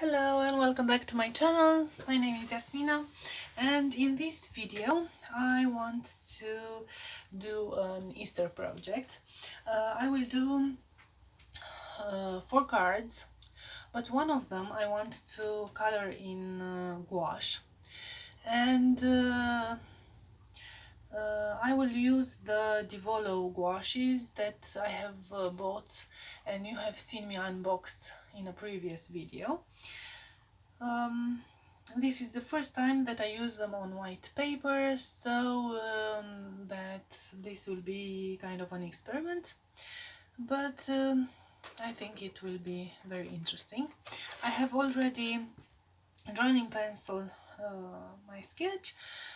Hello and welcome back to my channel. My name is Yasmina, and in this video I want to do an Easter project. I will do 4 cards, but one of them I want to color in gouache, and I will use the Divolo gouaches that I have bought and you have seen me unbox in a previous video. This is the first time that I use them on white paper, so that this will be kind of an experiment, but I think it will be very interesting. I have already drawn in pencil my sketch.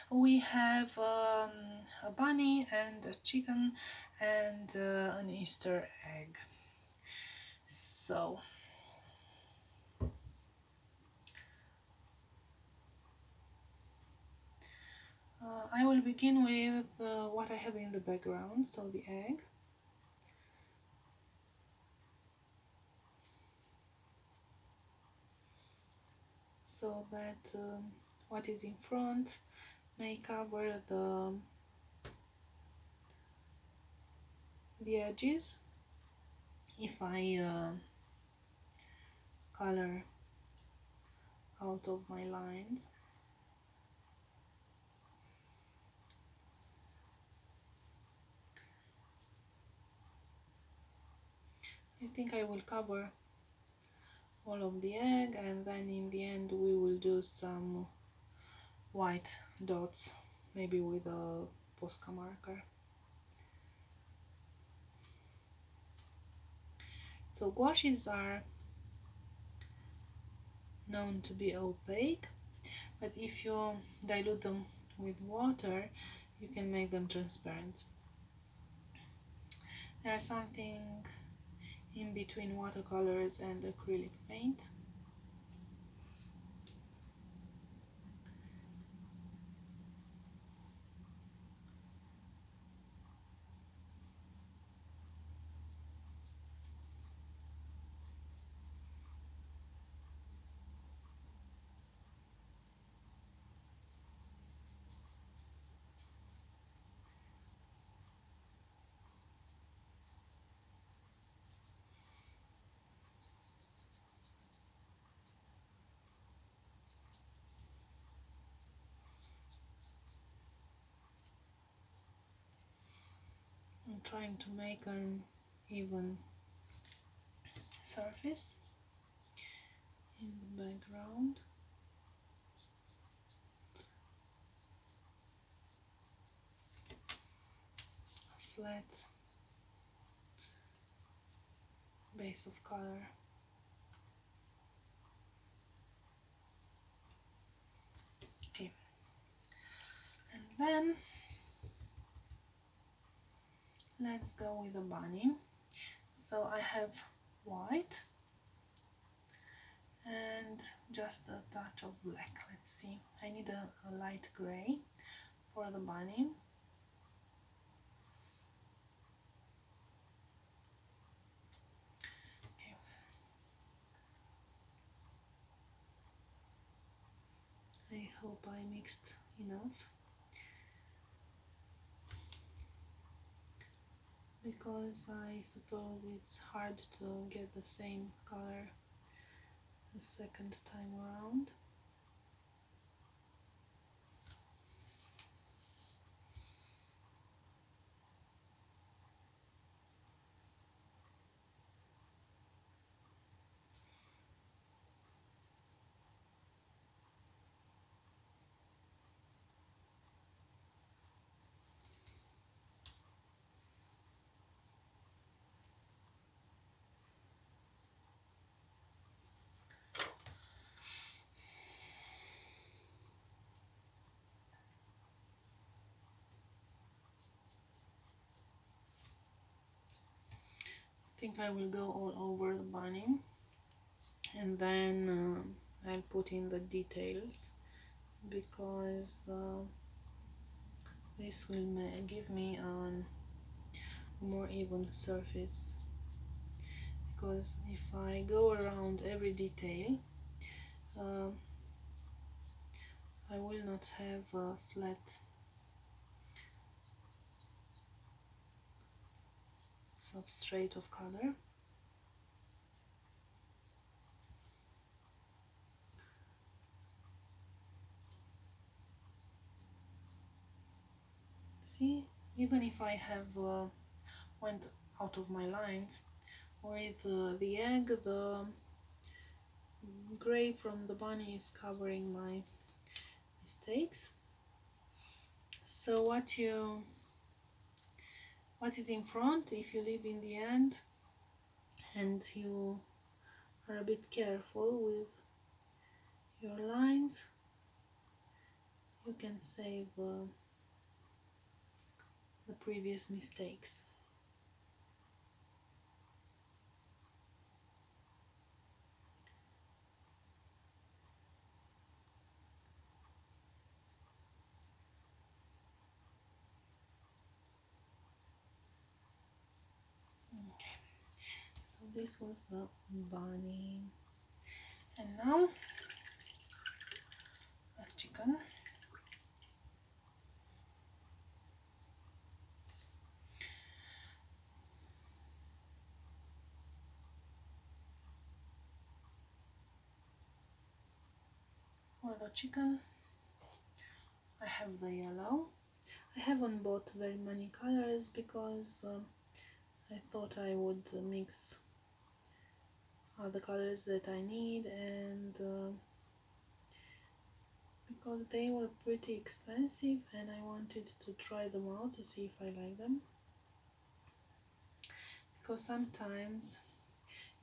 We have a bunny and a chicken and an Easter egg. So I will begin with what I have in the background, so the egg. So that what is in front may cover the edges. If I color out of my lines, I think I will cover all of the egg, and then in the end we will do some white dots, maybe with a Posca marker. So gouaches are known to be opaque, but if you dilute them with water you can make them transparent. There's something in between watercolors and acrylic paint. I'm trying to make an even surface in the background. A flat base of color. Okay, and then let's go with the bunny. So I have white and just a touch of black. Let's see, I need a light gray for the bunny. Okay. I hope I mixed enough, because I suppose it's hard to get the same color the second time around. I think I will go all over the bunny, and then I'll put in the details, because this will give me a more even surface. Because if I go around every detail, I will not have a flat substrate of color. See, even if I have went out of my lines with the egg, the gray from the bunny is covering my mistakes. So what is in front, if you leave in the end and you are a bit careful with your lines, you can save the previous mistakes. Okay, so this was the bunny, and now a chicken. For the chicken, I have the yellow. I haven't bought very many colors because I thought I would mix all the colors that I need, and because they were pretty expensive and I wanted to try them out to see if I like them. Because sometimes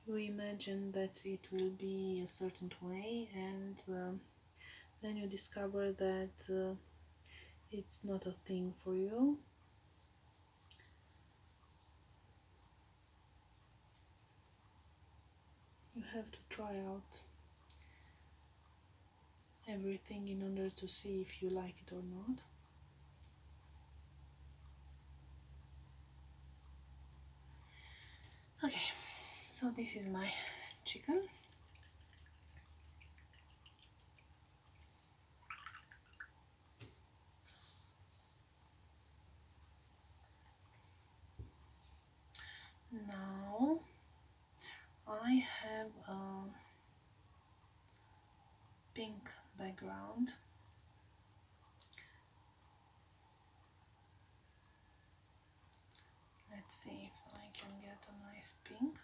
you imagine that it will be a certain way, and then you discover that it's not a thing for you. You have to try out everything in order to see if you like it or not. Okay, so this is my chicken. Now I have a pink background. Let's see if I can get a nice pink.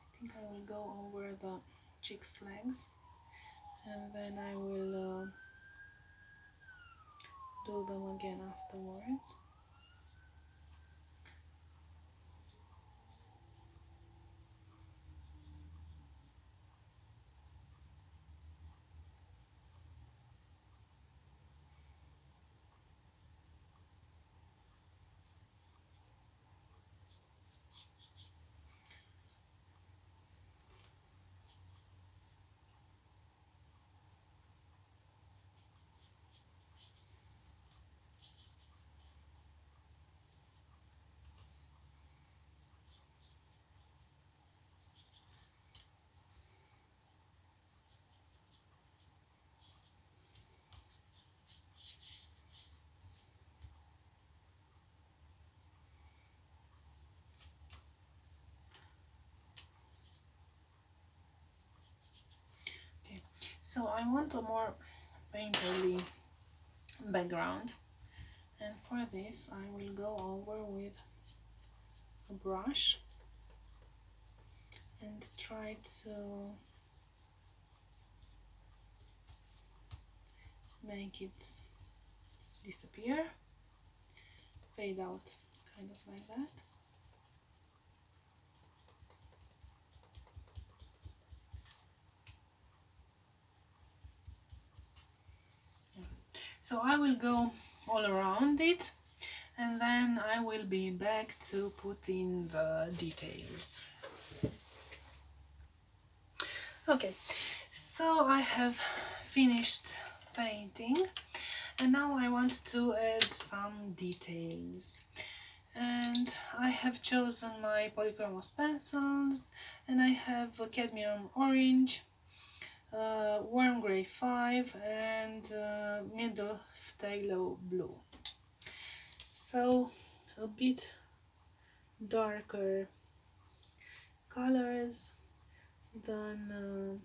I think I will go over the chick's legs, and then I will do them again afterwards. Okay, so I want a more painterly background, and for this I will go over with a brush and try to make it disappear, fade out, kind of like that. Yeah. So I will go all around it, and then I will be back to put in the details. Okay, so I have finished painting, and now I want to add some details, and I have chosen my polychromos pencils, and I have a cadmium orange, warm grey 5, and middle phthalo blue. So a bit darker colors than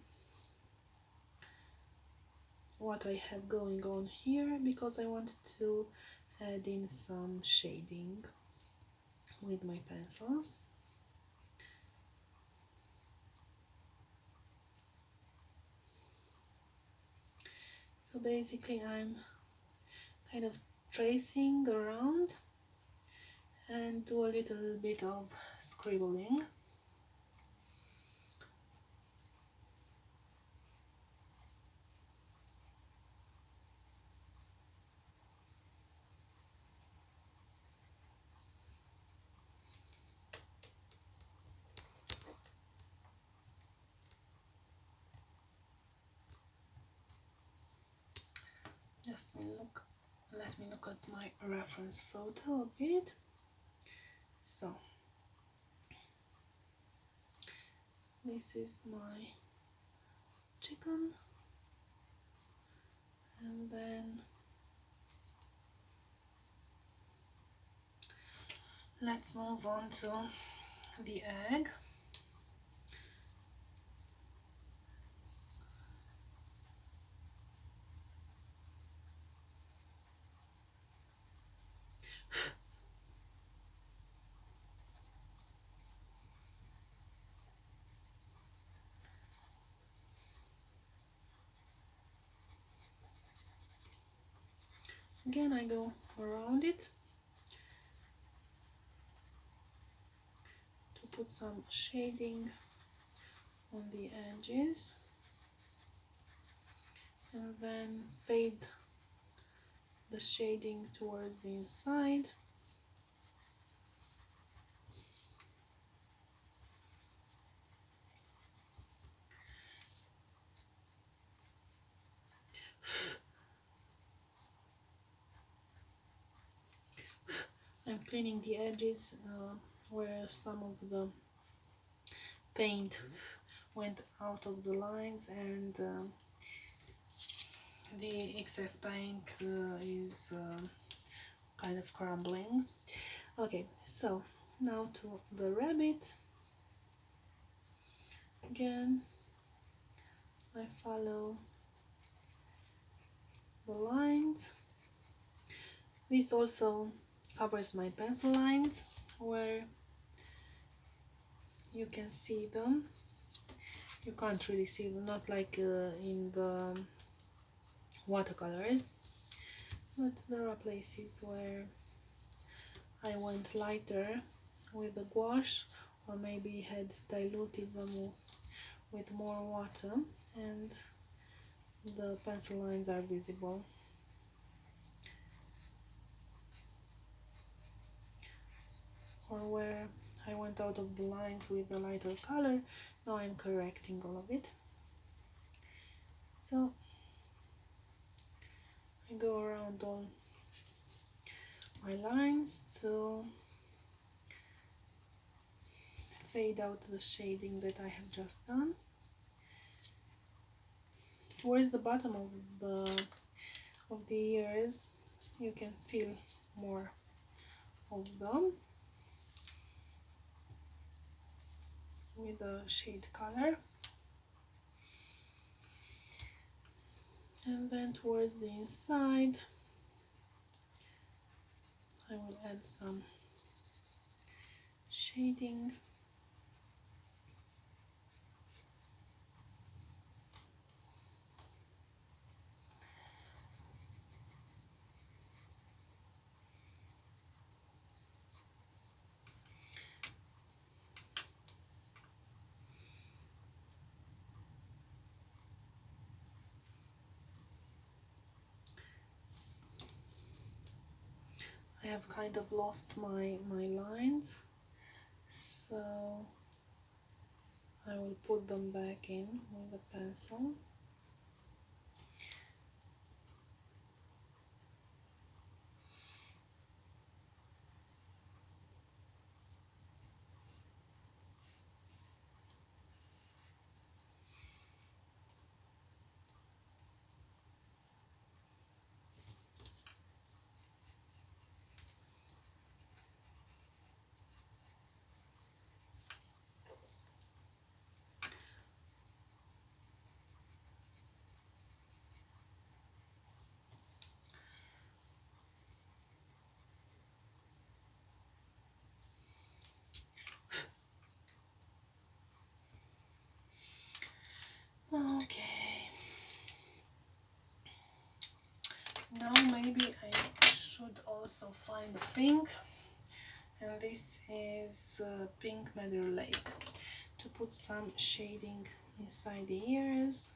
what I have going on here, because I wanted to add in some shading with my pencils. So basically I'm kind of tracing around and do a little bit of scribbling. Let me look at my reference photo a bit. So this is my chicken, and then let's move on to the egg. Again, I go around it to put some shading on the edges, and then fade the shading towards the inside. I'm cleaning the edges where some of the paint went out of the lines, and the excess paint is kind of crumbling. Okay, so now to the rabbit. Again, I follow the lines. This also covers my pencil lines where you can see them. You can't really see them, not like in the watercolors, but there are places where I went lighter with the gouache, or maybe had diluted them with more water, and the pencil lines are visible. Or where I went out of the lines with a lighter color, now I'm correcting all of it. So I go around all my lines to fade out the shading that I have just done. Towards the bottom of the ears, you can feel more of them with the shade color, and then towards the inside I will add some shading. I have kind of lost my lines, so I will put them back in with a pencil. maybe I should also find a pink, and this is pink Meadow Lake, to put some shading inside the ears.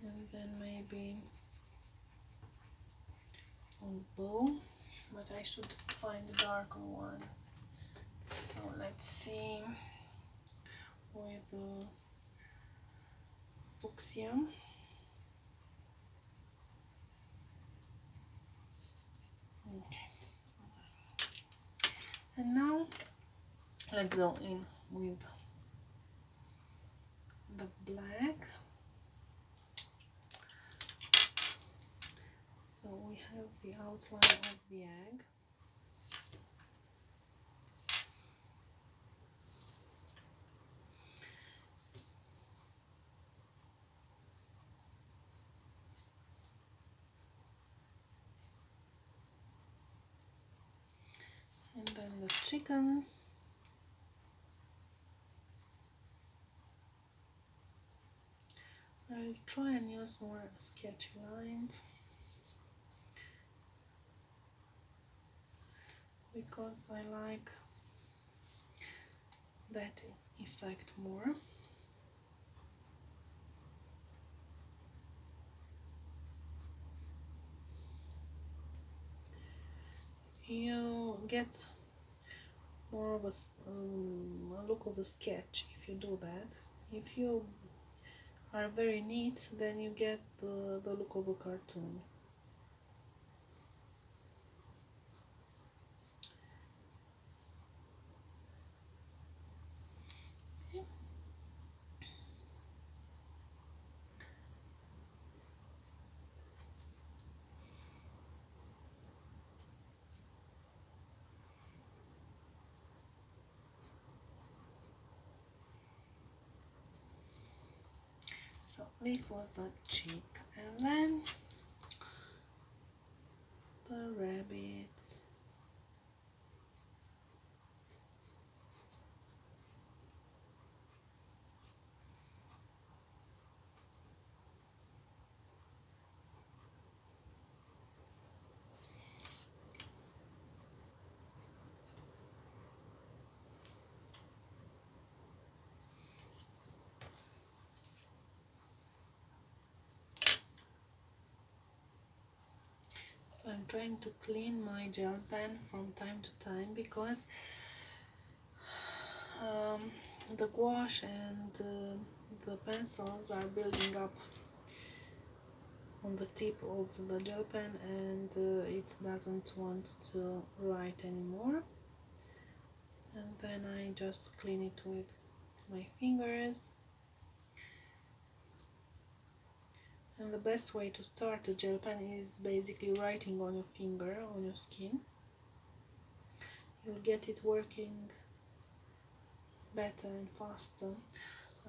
And then maybe on the bow, but I should find a darker one. So let's see, with the fuchsia. Okay. And now let's go in with the black. So we have the outline of the egg. And then the chicken. I'll try and use more sketchy lines because I like that effect more. You get more of a look of a sketch if you do that. If you are very neat, then you get the look of a cartoon. So this was the cheek, and then the rabbits. So I'm trying to clean my gel pen from time to time because the gouache and the pencils are building up on the tip of the gel pen, and it doesn't want to write anymore. And then I just clean it with my fingers. And the best way to start a gel pen is basically writing on your finger, on your skin. You'll get it working better and faster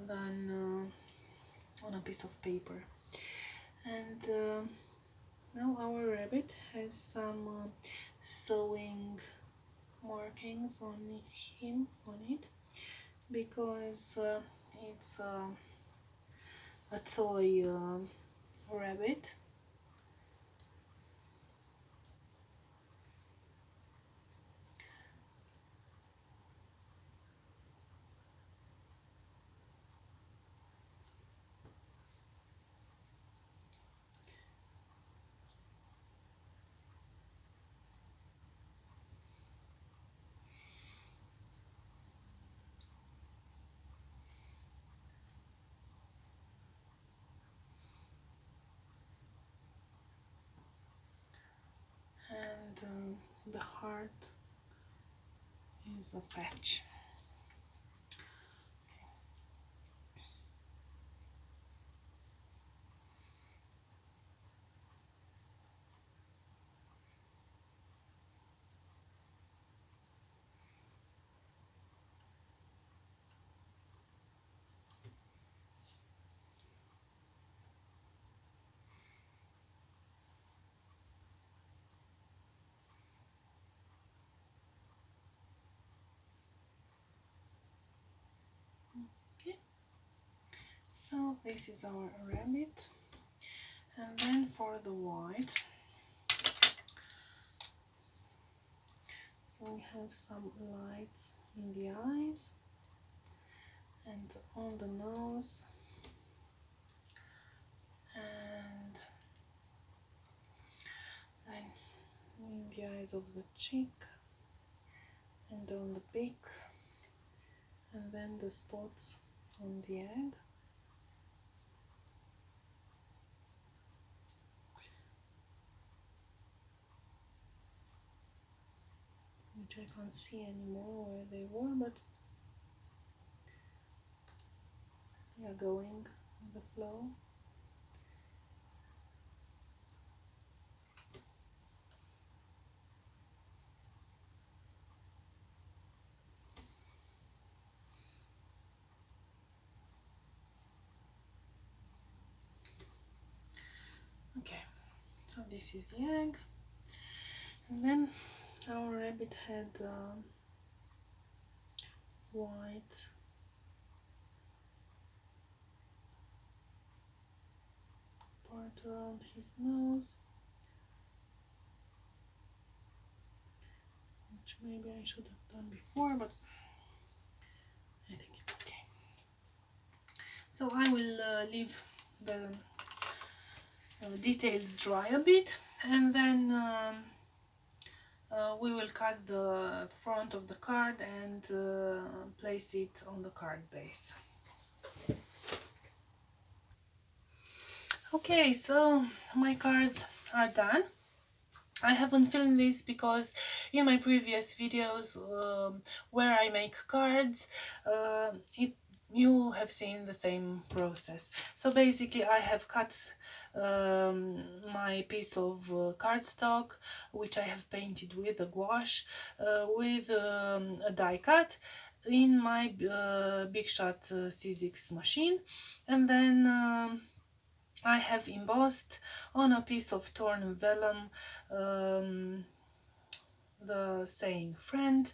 than on a piece of paper. And now our rabbit has some sewing markings on it, because it's a toy rabbit. And the heart is a patch. So this is our rabbit, and then for the white, so we have some lights in the eyes and on the nose, and then in the eyes of the cheek and on the beak, and then the spots on the egg. Which I can't see anymore where they were, but they are going with the flow. Okay, so this is the egg, and then our rabbit had white part around his nose, which maybe I should have done before, but I think it's okay. So I will leave the details dry a bit, and then we will cut the front of the card and place it on the card base. Okay, so my cards are done. I haven't filmed this because in my previous videos where I make cards, you have seen the same process. So basically I have cut my piece of cardstock, which I have painted with a gouache, with a die cut in my Big Shot C6 machine, and then I have embossed on a piece of torn vellum the saying friend,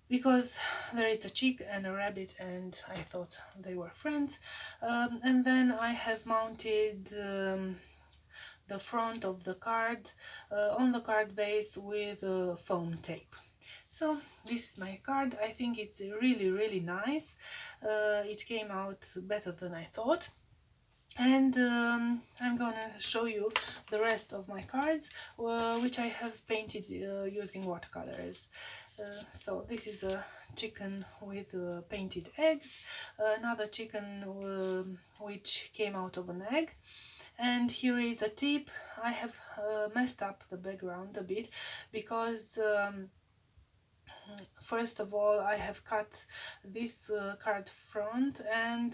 because there is a chick and a rabbit and I thought they were friends. And then I have mounted the front of the card on the card base with foam tape. So this is my card. I think it's really nice. It came out better than I thought. And I'm gonna show you the rest of my cards, which I have painted using watercolors. So this is a chicken with painted eggs, another chicken which came out of an egg, and here is a tip. I have messed up the background a bit because first of all I have cut this card front, and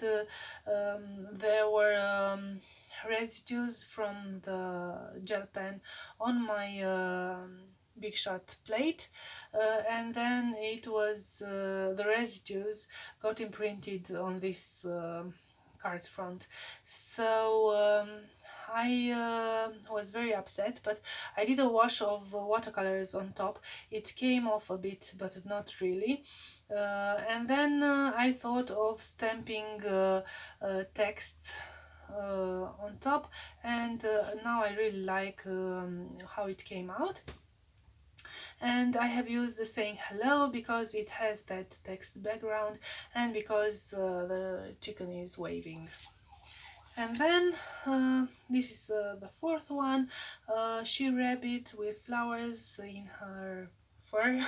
there were residues from the gel pen on my Big Shot plate, and then it was the residues got imprinted on this card front. So I was very upset, but I did a wash of watercolors on top. It came off a bit, but not really. And then I thought of stamping text on top, and now I really like how it came out. And I have used the saying hello because it has that text background, and because the chicken is waving. And then this is the fourth one, she rabbit with flowers in her fur.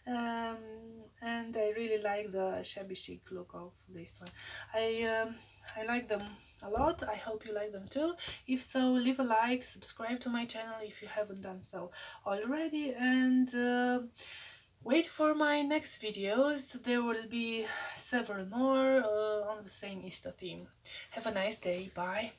And I really like the shabby chic look of this one. I like them a lot. I hope you like them too. If so, leave a like, subscribe to my channel if you haven't done so already, and wait for my next videos. There will be several more on the same Easter theme. Have a nice day. Bye.